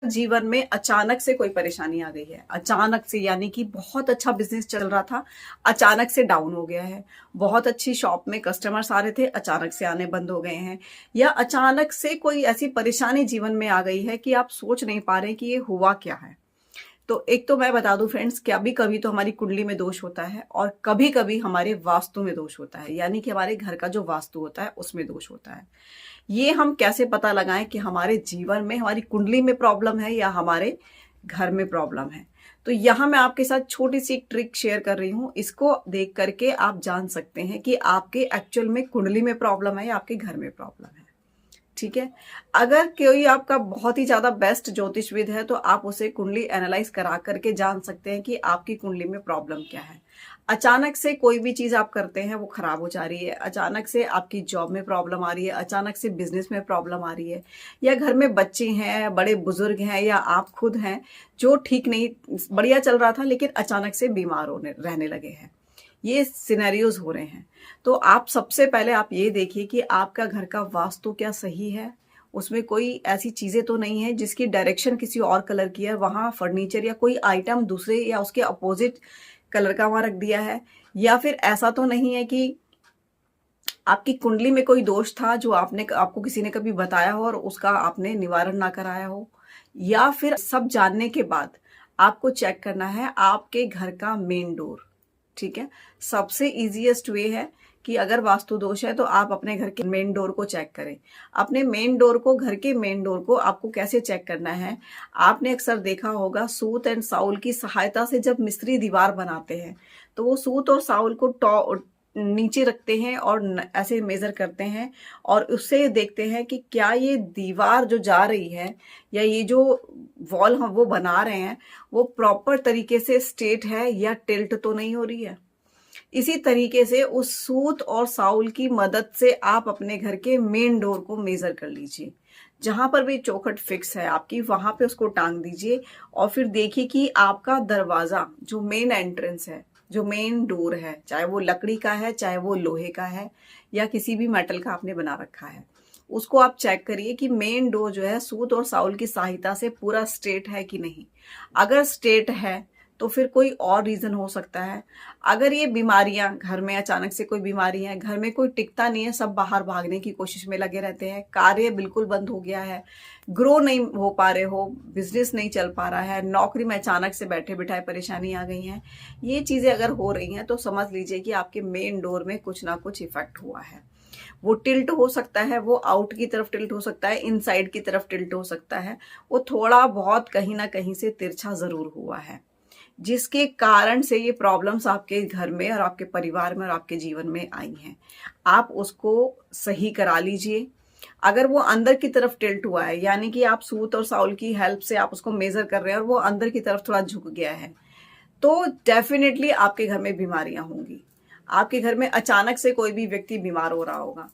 जीवन में अचानक से कोई परेशानी आ गई है, अचानक से, यानी कि बहुत अच्छा बिजनेस चल रहा था, अचानक से डाउन हो गया है। बहुत अच्छी शॉप में कस्टमर्स आ रहे थे, अचानक से आने बंद हो गए हैं, या अचानक से कोई ऐसी परेशानी जीवन में आ गई है कि आप सोच नहीं पा रहे कि ये हुआ क्या है। तो एक तो मैं बता दूं फ्रेंड्स, कि अभी कभी तो हमारी कुंडली में दोष होता है और कभी कभी हमारे वास्तु में दोष होता है, यानी कि हमारे घर का जो वास्तु होता है उसमें दोष होता है। ये हम कैसे पता लगाएं कि हमारे जीवन में हमारी कुंडली में प्रॉब्लम है या हमारे घर में प्रॉब्लम है। तो यहाँ मैं आपके साथ छोटी सी एक ट्रिक शेयर कर रही हूँ। इसको देख करके आप जान सकते हैं कि आपके एक्चुअल में कुंडली में प्रॉब्लम है या आपके घर में प्रॉब्लम है। ठीक है। अगर कोई आपका बहुत ही ज्यादा बेस्ट ज्योतिषविद है तो आप उसे कुंडली एनालाइज करा करके जान सकते हैं कि आपकी कुंडली में प्रॉब्लम क्या है। अचानक से कोई भी चीज आप करते हैं वो खराब हो जा रही है, अचानक से आपकी जॉब में प्रॉब्लम आ रही है, अचानक से बिजनेस में प्रॉब्लम आ रही है, या घर में बच्चे हैं, बड़े बुजुर्ग हैं, या आप खुद हैं जो ठीक नहीं, बढ़िया चल रहा था लेकिन अचानक से बीमार होने रहने लगे हैं, ये सिनेरियोज हो रहे हैं। तो आप सबसे पहले आप ये देखिए कि आपका घर का वास्तु क्या सही है, उसमें कोई ऐसी चीजें तो नहीं है जिसकी डायरेक्शन किसी और कलर की है, वहां फर्नीचर या कोई आइटम दूसरे या उसके अपोजिट कलर का वहां रख दिया है, या फिर ऐसा तो नहीं है कि आपकी कुंडली में कोई दोष था जो आपको किसी ने कभी बताया हो और उसका आपने निवारण ना कराया हो। या फिर सब जानने के बाद आपको चेक करना है आपके घर का मेन डोर। ठीक है। सबसे इजीएस्ट वे है कि अगर वास्तु दोष है तो आप अपने घर के मेन डोर को चेक करें। अपने मेन डोर को, घर के मेन डोर को आपको कैसे चेक करना है, आपने अक्सर देखा होगा सूत एंड साउल की सहायता से जब मिस्त्री दीवार बनाते हैं तो वो सूत और साउल को नीचे रखते हैं और ऐसे मेजर करते हैं और उससे देखते हैं कि क्या ये दीवार जो जा रही है या ये जो वॉल हम वो बना रहे हैं वो प्रॉपर तरीके से स्ट्रेट है या टिल्ट तो नहीं हो रही है। इसी तरीके से उस सूत और साउल की मदद से आप अपने घर के मेन डोर को मेजर कर लीजिए। जहां पर भी चौखट फिक्स है आपकी वहां पे उसको टांग दीजिए और फिर देखिए कि आपका दरवाजा जो मेन एंट्रेंस है, जो मेन डोर है, चाहे वो लकड़ी का है, चाहे वो लोहे का है, या किसी भी मेटल का आपने बना रखा है, उसको आप चेक करिए कि मेन डोर जो है सूत और साउल की सहायता से पूरा स्ट्रेट है कि नहीं। अगर स्ट्रेट है तो फिर कोई और रीजन हो सकता है। अगर ये बीमारियां, घर में अचानक से कोई बीमारी है, घर में कोई टिकता नहीं है, सब बाहर भागने की कोशिश में लगे रहते हैं, कार्य बिल्कुल बंद हो गया है, ग्रो नहीं हो पा रहे हो, बिजनेस नहीं चल पा रहा है, नौकरी में अचानक से बैठे बिठाए परेशानी आ गई हैं, ये चीजें अगर हो रही हैं तो समझ लीजिए कि आपके मेन डोर में कुछ ना कुछ इफेक्ट हुआ है। वो टिल्ट हो सकता है, वो आउट की तरफ टिल्ट हो सकता है, इनसाइड की तरफ टिल्ट हो सकता है, वो थोड़ा बहुत कहीं ना कहीं से तिरछा जरूर हुआ है, जिसके कारण से ये प्रॉब्लम्स आपके घर में और आपके परिवार में और आपके जीवन में आई हैं। आप उसको सही करा लीजिए। अगर वो अंदर की तरफ टिल्ट हुआ है, यानी कि आप सूत और साउल की हेल्प से आप उसको मेजर कर रहे हैं और वो अंदर की तरफ थोड़ा झुक गया है, तो डेफिनेटली आपके घर में बीमारियां होंगी। आपके घर में अचानक से कोई भी व्यक्ति बीमार हो रहा होगा।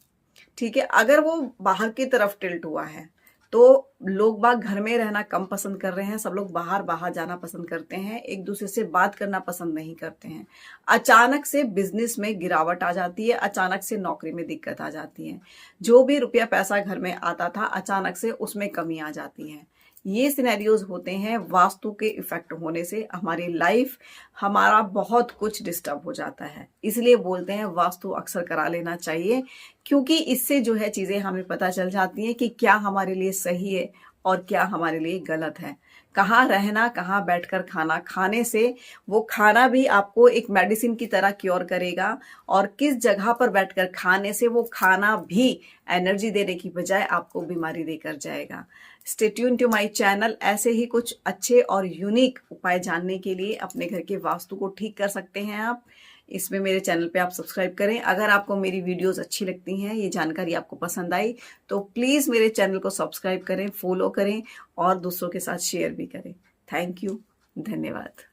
ठीक है। अगर वो बाहर की तरफ टिल्ट हुआ है तो लोग बाग घर में रहना कम पसंद कर रहे हैं, सब लोग बाहर बाहर जाना पसंद करते हैं, एक दूसरे से बात करना पसंद नहीं करते हैं। अचानक से बिजनेस में गिरावट आ जाती है, अचानक से नौकरी में दिक्कत आ जाती है, जो भी रुपया पैसा घर में आता था अचानक से उसमें कमी आ जाती है। ये सिनेरियोज होते हैं वास्तु के इफेक्ट होने से हमारी लाइफ, हमारा बहुत कुछ डिस्टर्ब हो जाता है। इसलिए बोलते हैं वास्तु अक्सर करा लेना चाहिए, क्योंकि इससे जो है चीजें हमें पता चल जाती हैं कि क्या हमारे लिए सही है और क्या हमारे लिए गलत है। कहाँ रहना, कहाँ बैठकर खाना खाने से वो खाना भी आपको एक मेडिसिन की तरह क्योर करेगा, और किस जगह पर बैठकर खाने से वो खाना भी एनर्जी देने की बजाय आपको बीमारी देकर जाएगा। Stay tune to my channel. ऐसे ही कुछ अच्छे और यूनिक उपाय जानने के लिए अपने घर के वास्तु को ठीक कर सकते हैं आप। इसमें मेरे चैनल पे आप सब्सक्राइब करें। अगर आपको मेरी वीडियोस अच्छी लगती हैं, ये जानकारी आपको पसंद आई, तो प्लीज़ मेरे चैनल को सब्सक्राइब करें, फॉलो करें और दूसरों के साथ शेयर भी करें। Thank you. धन्यवाद।